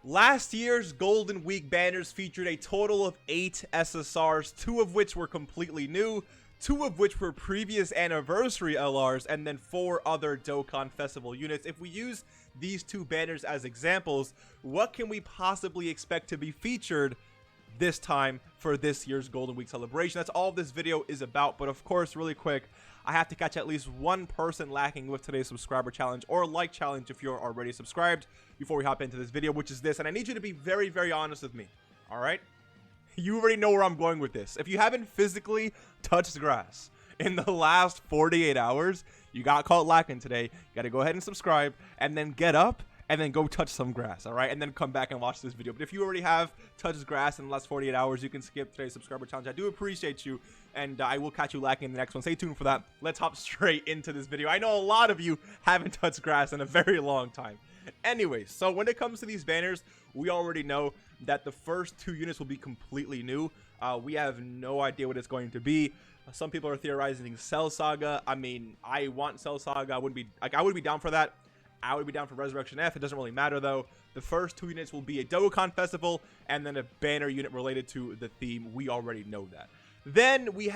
Last year's Golden Week banners featured a total of 8 SSRs, 2 of which were completely new, 2 of which were previous anniversary LRs, and then 4 other Dokkan Festival units. If we use these 2 banners as examples, what can we possibly expect to be featured this time for this year's Golden Week celebration? That's all this video is about. But of course, really quick, I have to catch at least one person lacking with today's subscriber challenge or like challenge if you're already subscribed before we hop into this video, which is this. And I need you to be very, very honest with me. All right? You already know where I'm going with this. If you haven't physically touched grass in the last 48 hours, you got caught lacking today. You got to go ahead and subscribe and then get up and then go touch some grass, all right? And then come back and watch this video. But if you already have touched grass in the last 48 hours, you can skip today's subscriber challenge. I do appreciate you, and I will catch you lacking in the next one. Stay tuned for that. Let's hop straight into this video. I know a lot of you haven't touched grass in a very long time. Anyways, so when it comes to these banners, we already know that the first 2 units will be completely new. We have no idea what it's going to be. Some people are theorizing Cell Saga. I mean, I want Cell Saga. I would be down for that. I would be down for Resurrection F. It doesn't really matter though. The first 2 units will be a Dokkan Festival and then a banner unit related to the theme. We already know that. Then we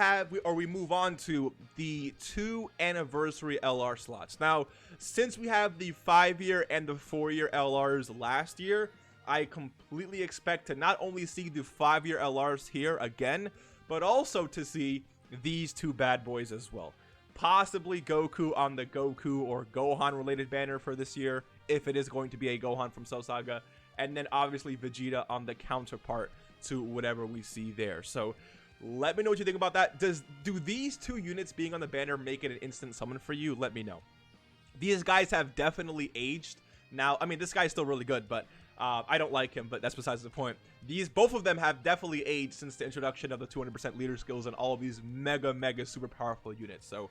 move on to the 2 anniversary LR slots. Now, since we have the 5-year and the 4-year LRs last year, I completely expect to not only see the 5-year LRs here again, but also to see these 2 bad boys as well. Possibly Goku on the Goku or Gohan related banner for this year, if it is going to be a Gohan from Cell Saga, and then obviously Vegeta on the counterpart to whatever we see there. So let me know what you think about that. Do these 2 units being on the banner make it an instant summon for you? Let me know. These guys have definitely aged. Now, I mean, this guy's still really good, but I don't like him, but that's besides the point. Both of them have definitely aged since the introduction of the 200% leader skills and all of these mega super powerful units. So,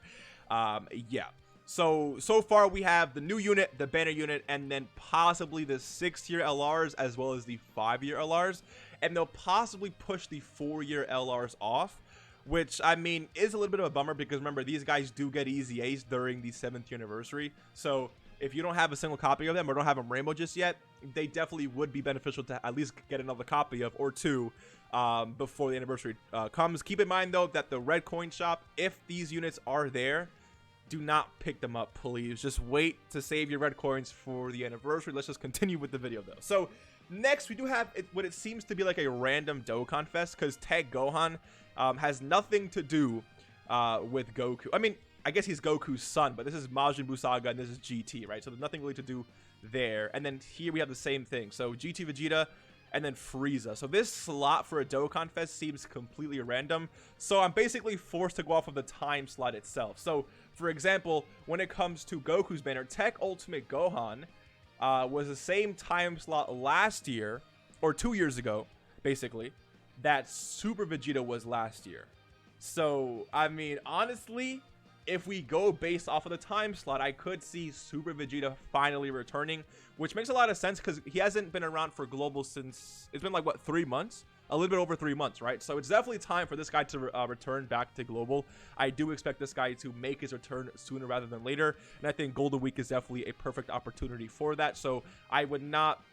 yeah. So far we have the new unit, the banner unit, and then possibly the 6-year LRs as well as the 5-year LRs. And they'll possibly push the 4-year LRs off, which, I mean, is a little bit of a bummer because, remember, these guys do get easy A's during the 7th year anniversary. So if you don't have a single copy of them or don't have them rainbow just yet, they definitely would be beneficial to at least get another copy of or 2 before the anniversary comes. Keep in mind, though, that the red coin shop, if these units are there, do not pick them up, please. Just wait to save your red coins for the anniversary. Let's just continue with the video, though. So next, we do have what it seems to be like a random Dokkan Fest because Tag Gohan has nothing to do with Goku. I mean, I guess he's Goku's son, but this is Majin Buu Saga and this is GT, right? So there's nothing really to do there. And then here we have the same thing. So GT Vegeta and then Frieza. So this slot for a Dokkan Fest seems completely random. So I'm basically forced to go off of the time slot itself. So for example, when it comes to Goku's banner, Tech Ultimate Gohan was the same time slot last year, or 2 years ago, basically, that Super Vegeta was last year. So, I mean, honestly, if we go based off of the time slot, I could see Super Vegeta finally returning, which makes a lot of sense because he hasn't been around for Global since, it's been like, what, 3 months? A little bit over 3 months, right? So it's definitely time for this guy to return back to Global. I do expect this guy to make his return sooner rather than later, and I think Golden Week is definitely a perfect opportunity for that. So I would not,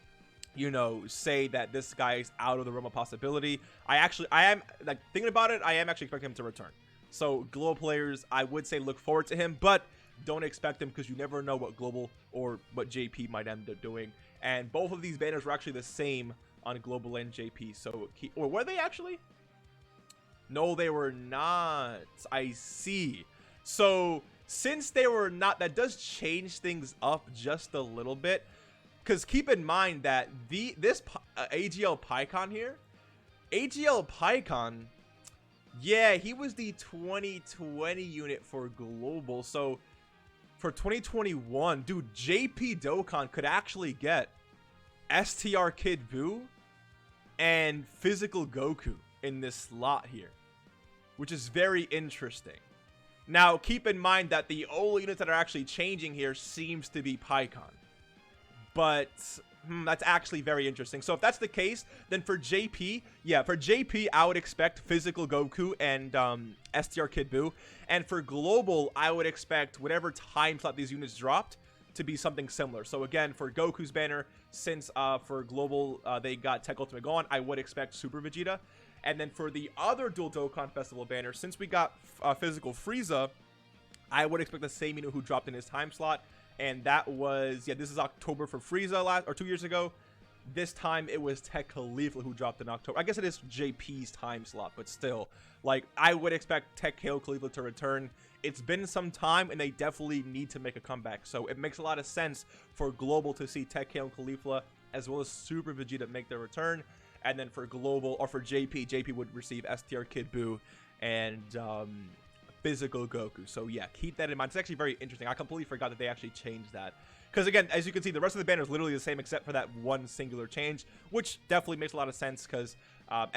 you know, say that this guy is out of the realm of possibility. I am, like, thinking about it, I am actually expecting him to return. So Global players, I would say look forward to him, but don't expect him because you never know what Global or what JP might end up doing. And both of these banners were actually the same on Global and JP. So, or were they actually? No, they were not. I see. So since they were not, that does change things up just a little bit. Because keep in mind that this AGL Pycon here, AGL Pycon, yeah, he was the 2020 unit for Global. So for 2021, dude, JP Dokkan could actually get STR Kid Buu and Physical Goku in this slot here, which is very interesting. Now, keep in mind that the only units that are actually changing here seems to be Pycon. But that's actually very interesting. So if that's the case, then for JP, yeah, for JP, I would expect Physical Goku and STR Kid Buu. And for Global, I would expect whatever time slot these units dropped to be something similar. So again, for Goku's banner, since for global they got Tech Ultimate Gohan, I would expect Super Vegeta. And then for the other Dual Dokkan Festival banner, since we got Physical Frieza, I would expect the same who dropped in his time slot. And that was, yeah, this is October for Frieza 2 years ago. This time it was Tech Khalifa who dropped in October. I guess it is JP's time slot, but still, like, I would expect Tech Khalifa to return. It's been some time, and they definitely need to make a comeback. So it makes a lot of sense for Global to see Tech Khalifa as well as Super Vegeta make their return. And then for Global, or for JP would receive STR Kid Buu and Physical Goku. So yeah, keep that in mind. It's actually very interesting. I completely forgot that they actually changed that. Because again, as you can see, the rest of the banner is literally the same except for that one singular change, which definitely makes a lot of sense because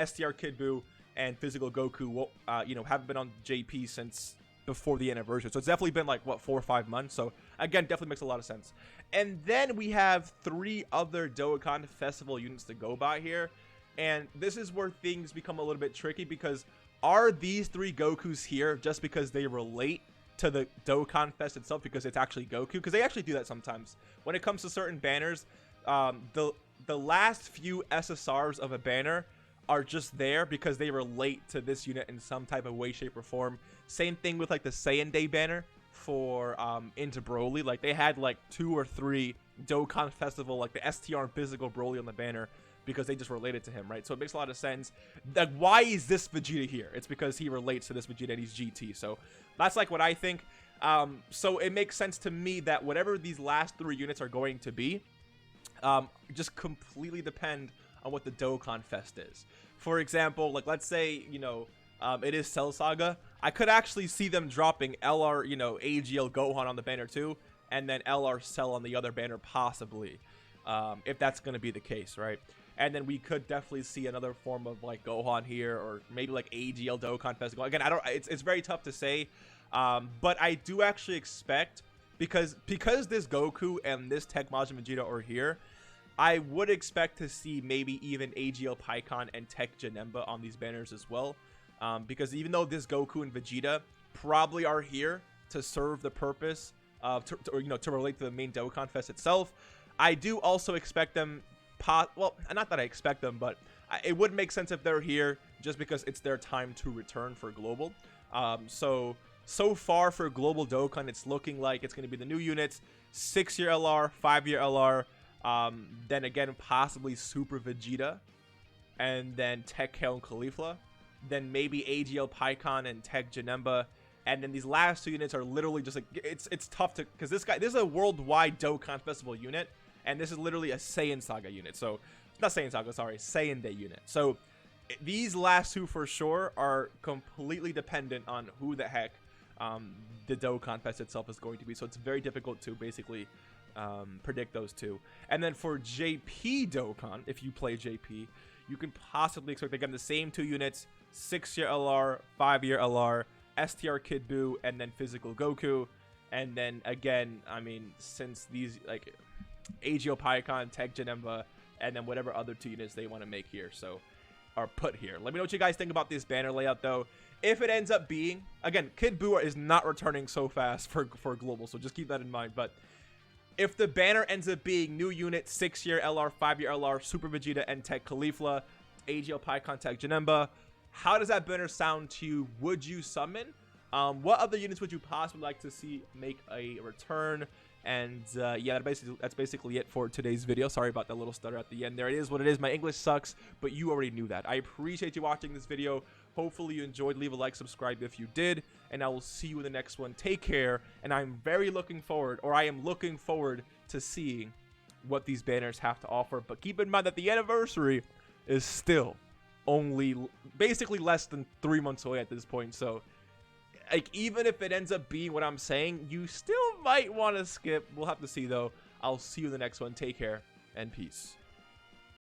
STR Kid Buu and Physical Goku, you know, haven't been on JP since before the anniversary. So it's definitely been like, what, 4 or 5 months. So again, definitely makes a lot of sense. And then we have 3 other Dokkan Festival units to go by here. And this is where things become a little bit tricky because are these 3 Gokus here just because they relate to the Dokkan Fest itself because it's actually Goku? Because they actually do that sometimes. When it comes to certain banners, the last few SSRs of a banner are just there because they relate to this unit in some type of way, shape, or form. Same thing with like the Saiyan Day banner for into Broly. Like they had like 2 or 3 Dokkan Festival, like the STR and Physical Broly on the banner because they just related to him, right? So it makes a lot of sense. Like, why is this Vegeta here? It's because he relates to this Vegeta and he's GT. So that's like what I think. So it makes sense to me that whatever these last 3 units are going to be, just completely depend on what the Dokkan Fest is. For example, like let's say, you know, it is Cell Saga. I could actually see them dropping LR, you know, AGL Gohan on the banner too, and then LR Cell on the other banner possibly, if that's going to be the case, right? And then we could definitely see another form of like Gohan here, or maybe like AGL Dokkan Festival. Again, I don't. It's very tough to say, but I do actually expect because this Goku and this Tech Majin Vegeta are here, I would expect to see maybe even AGL Pikkon and Tech Janemba on these banners as well, because even though this Goku and Vegeta probably are here to serve the purpose of to relate to the main Dokkan Fest itself, I do also expect them. Well, not that I expect them, but it would make sense if they're here just because it's their time to return for Global. So far for Global Dokkan, it's looking like it's going to be the new units, 6-year LR, 5-year LR, then again possibly Super Vegeta, and then Tech Khalifa, then maybe AGL Pikkon and Tech Janemba. And then these last 2 units are literally just like, it's tough to, because this is a worldwide Dokkan Festival unit. And this is literally a Saiyan Saga unit. So, not Saiyan Saga, sorry, Saiyan Day unit. So, these last 2 for sure are completely dependent on who the heck the Dokkan Fest itself is going to be. So, it's very difficult to basically predict those 2. And then for JP Dokkan, if you play JP, you can possibly expect, again, the same 2 units, 6-year LR, 5-year LR, STR Kid Buu, and then Physical Goku. And then, again, I mean, since these, like, AGO Pikkon, Tech Janemba, and then whatever other 2 units they want to make here, so are put here. Let me know what you guys think about this banner layout, though. If it ends up being, again, Kid Buu is not returning so fast for Global, so just keep that in mind. But if the banner ends up being new unit, 6-year LR, 5-year LR, Super Vegeta, and Tech Khalifa, AGL Pikkon, Tech Janemba, how does that banner sound to you? Would you summon? What other units would you possibly like to see make a return? And yeah, that's basically it for today's video. Sorry about that little stutter at the end there. It is what it is. My English sucks, but you already knew that. I appreciate you watching this video. Hopefully you enjoyed. Leave a like, subscribe if you did, and I will see you in the next one. Take care, and I am looking forward to seeing what these banners have to offer. But keep in mind that the anniversary is still only basically less than 3 months away at this point. So, like, even if it ends up being what I'm saying, you still might want to skip. We'll have to see, though. I'll see you in the next one. Take care, and peace.